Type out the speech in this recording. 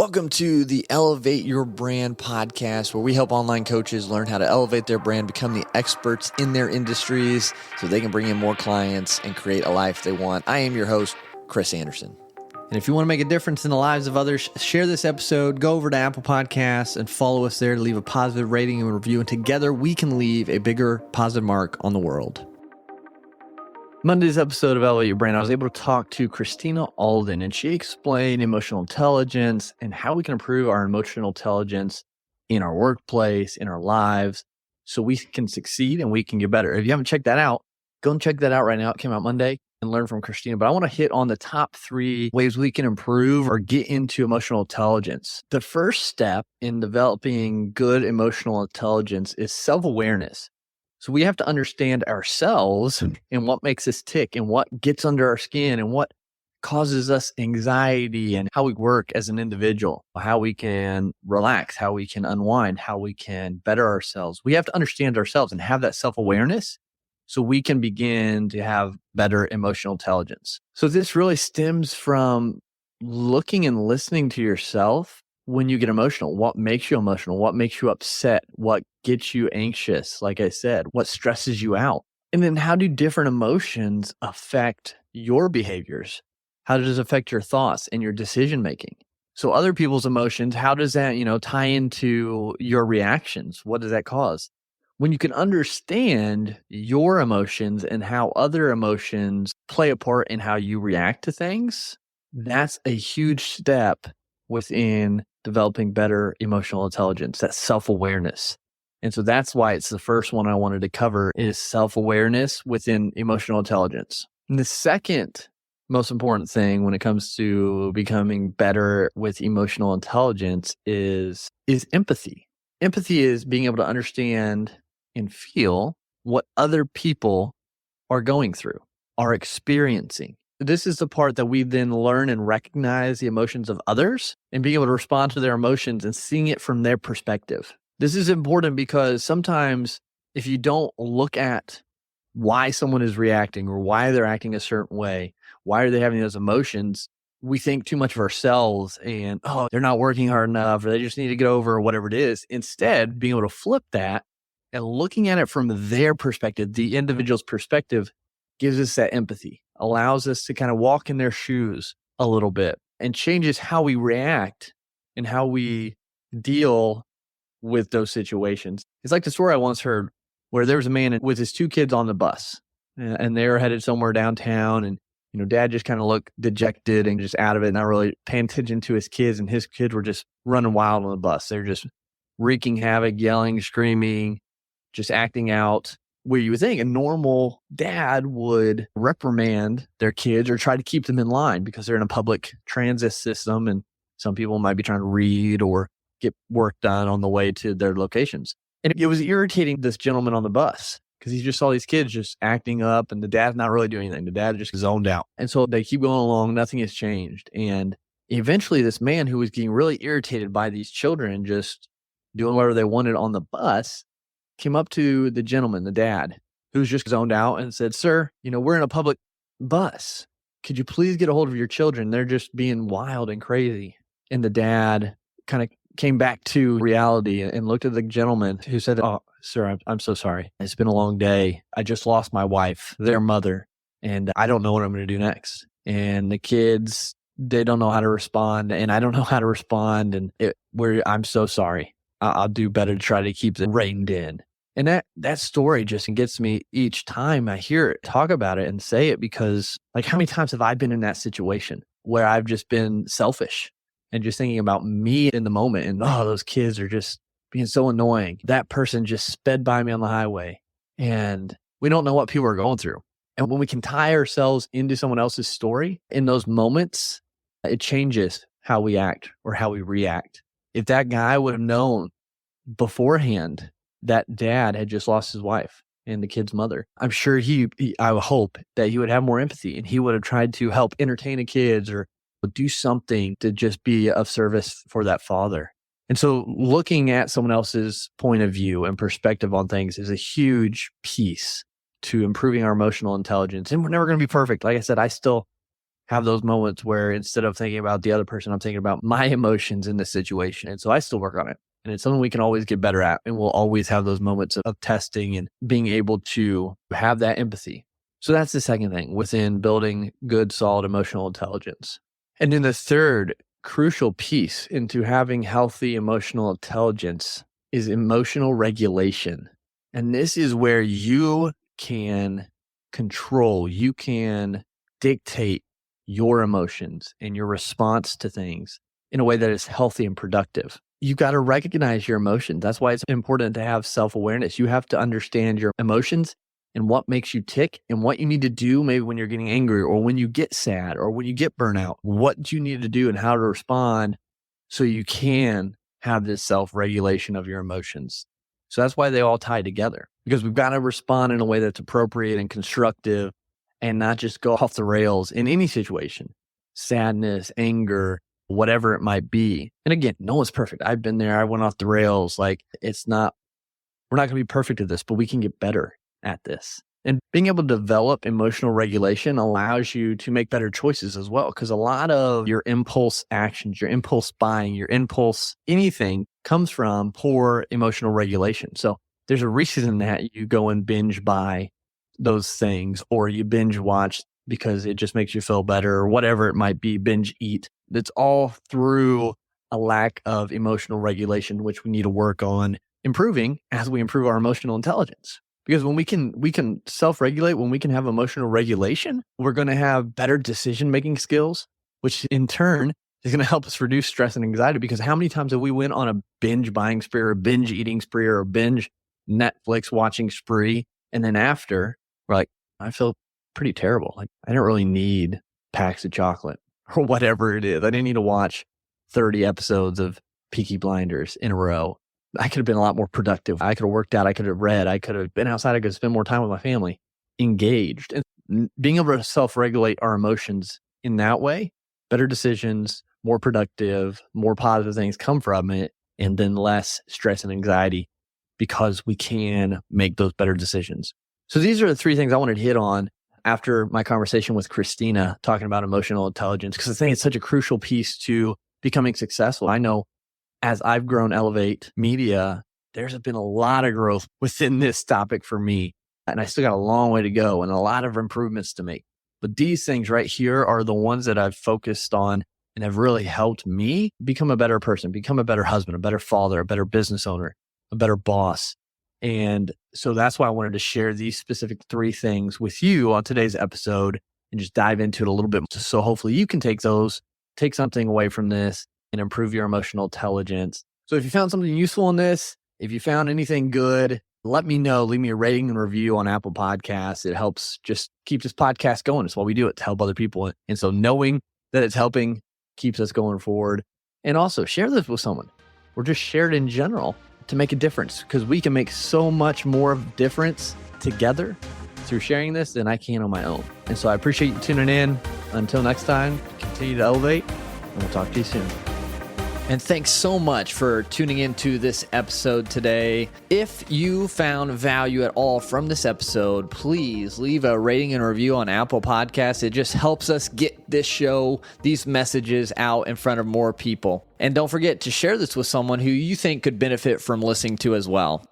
Welcome to the Elevate Your Brand podcast, where we help online coaches learn how to elevate their brand, become the experts in their industries so they can bring in more clients and create a life they want. I am your host, Chris Anderson. And if you want to make a difference in the lives of others, share this episode, go over to Apple Podcasts and follow us there to leave a positive rating and review. And together we can leave a bigger positive mark on the world. Monday's episode of Elevate Your Brand, I was able to talk to Christina Alden, and she explained emotional intelligence and how we can improve our emotional intelligence in our workplace, in our lives, so we can succeed and we can get better. If you haven't checked that out, go and check that out right now. It came out Monday, and learn from Christina. But I want to hit on the top 3 ways we can improve or get into emotional intelligence. The first step in developing good emotional intelligence is self-awareness. So we have to understand ourselves and what makes us tick and what gets under our skin and what causes us anxiety and how we work as an individual, how we can relax, how we can unwind, how we can better ourselves. We have to understand ourselves and have that self-awareness so we can begin to have better emotional intelligence. So this really stems from looking and listening to yourself when you get emotional. What makes you emotional? What makes you upset? What gets you anxious? Like I said, what stresses you out? And then how do different emotions affect your behaviors? How does it affect your thoughts and your decision making? So other people's emotions, how does that, tie into your reactions? What does that cause? When you can understand your emotions and how other emotions play a part in how you react to things, that's a huge step within developing better emotional intelligence, that self-awareness. And so that's why it's the first one I wanted to cover is self-awareness within emotional intelligence. And the second most important thing when it comes to becoming better with emotional intelligence is empathy. Empathy is being able to understand and feel what other people are going through, are experiencing. This is the part that we then learn and recognize the emotions of others and being able to respond to their emotions and seeing it from their perspective. This is important because sometimes if you don't look at why someone is reacting or why they're acting a certain way, why are they having those emotions, we think too much of ourselves and, they're not working hard enough or they just need to get over or whatever it is. Instead, being able to flip that and looking at it from their perspective, the individual's perspective, gives us that empathy, allows us to kind of walk in their shoes a little bit and changes how we react and how we deal with those situations. It's like the story I once heard where there was a man with his 2 kids on the bus and they were headed somewhere downtown and, dad just kind of looked dejected and just out of it, not really paying attention to his kids, and his kids were just running wild on the bus. They're just wreaking havoc, yelling, screaming, just acting out. Where you would think a normal dad would reprimand their kids or try to keep them in line because they're in a public transit system and some people might be trying to read or get work done on the way to their locations. And it was irritating this gentleman on the bus because he just saw these kids just acting up and the dad's not really doing anything. The dad just zoned out. And so they keep going along. Nothing has changed. And eventually this man who was getting really irritated by these children just doing whatever they wanted on the bus came up to the gentleman, the dad, who's just zoned out and said, "Sir, we're in a public bus. Could you please get a hold of your children? They're just being wild and crazy." And the dad kind of came back to reality and looked at the gentleman who said, "Oh, sir, I'm so sorry. It's been a long day. I just lost my wife, their mother, and I don't know what I'm going to do next. And the kids, they don't know how to respond, and I don't know how to respond. And I'm so sorry. I'll do better to try to keep them reined in." And that story just gets me each time I hear it, talk about it and say it, because how many times have I been in that situation where I've just been selfish and just thinking about me in the moment and, those kids are just being so annoying. That person just sped by me on the highway and we don't know what people are going through. And when we can tie ourselves into someone else's story in those moments, it changes how we act or how we react. If that guy would have known beforehand that dad had just lost his wife and the kid's mother, I'm sure I would hope that he would have more empathy and he would have tried to help entertain the kids or do something to just be of service for that father. And so looking at someone else's point of view and perspective on things is a huge piece to improving our emotional intelligence. And we're never going to be perfect. Like I said, I still have those moments where instead of thinking about the other person, I'm thinking about my emotions in this situation. And so I still work on it. And it's something we can always get better at. And we'll always have those moments of testing and being able to have that empathy. So that's the second thing within building good, solid emotional intelligence. And then the third crucial piece into having healthy emotional intelligence is emotional regulation. And this is where you can control, you can dictate your emotions and your response to things in a way that is healthy and productive. You got to recognize your emotions. That's why it's important to have self-awareness. You have to understand your emotions and what makes you tick and what you need to do maybe when you're getting angry or when you get sad or when you get burnout. What do you need to do and how to respond so you can have this self-regulation of your emotions. So that's why they all tie together, because we've got to respond in a way that's appropriate and constructive and not just go off the rails in any situation, sadness, anger, whatever it might be. And again, no one's perfect. I've been there. I went off the rails. We're not going to be perfect at this, but we can get better at this. And being able to develop emotional regulation allows you to make better choices as well, because a lot of your impulse actions, your impulse buying, your impulse anything comes from poor emotional regulation. So there's a reason that you go and binge buy those things, or you binge watch because it just makes you feel better, or whatever it might be, binge eat. That's all through a lack of emotional regulation, which we need to work on improving as we improve our emotional intelligence. Because when we can self-regulate, when we can have emotional regulation, we're going to have better decision-making skills, which in turn is going to help us reduce stress and anxiety. Because how many times have we went on a binge buying spree or a binge eating spree or a binge Netflix watching spree, and then after we're like, I feel pretty terrible. Like I didn't really need packs of chocolate or whatever it is. I didn't need to watch 30 episodes of Peaky Blinders in a row. I could have been a lot more productive. I could have worked out. I could have read. I could have been outside. I could have spent more time with my family, engaged. And being able to self-regulate our emotions in that way, better decisions, more productive, more positive things come from it, and then less stress and anxiety because we can make those better decisions. So these are the three things I wanted to hit on after my conversation with Christina talking about emotional intelligence, because I think it's such a crucial piece to becoming successful. I know as I've grown Elevate Media, there's been a lot of growth within this topic for me. And I still got a long way to go and a lot of improvements to make. But these things right here are the ones that I've focused on and have really helped me become a better person, become a better husband, a better father, a better business owner, a better boss. And so that's why I wanted to share these specific three things with you on today's episode and just dive into it a little bit. So hopefully you can take something away from this and improve your emotional intelligence. So if you found something useful in this, if you found anything good, let me know. Leave me a rating and review on Apple Podcasts. It helps just keep this podcast going. It's why we do it, to help other people. And so knowing that it's helping keeps us going forward. And also share this with someone, or just share it in general to make a difference, because we can make so much more of a difference together through sharing this than I can on my own. And so I appreciate you tuning in. Until next time, continue to elevate, and we'll talk to you soon. And thanks so much for tuning into this episode today. If you found value at all from this episode, please leave a rating and review on Apple Podcasts. It just helps us get this show, these messages out in front of more people. And don't forget to share this with someone who you think could benefit from listening to as well.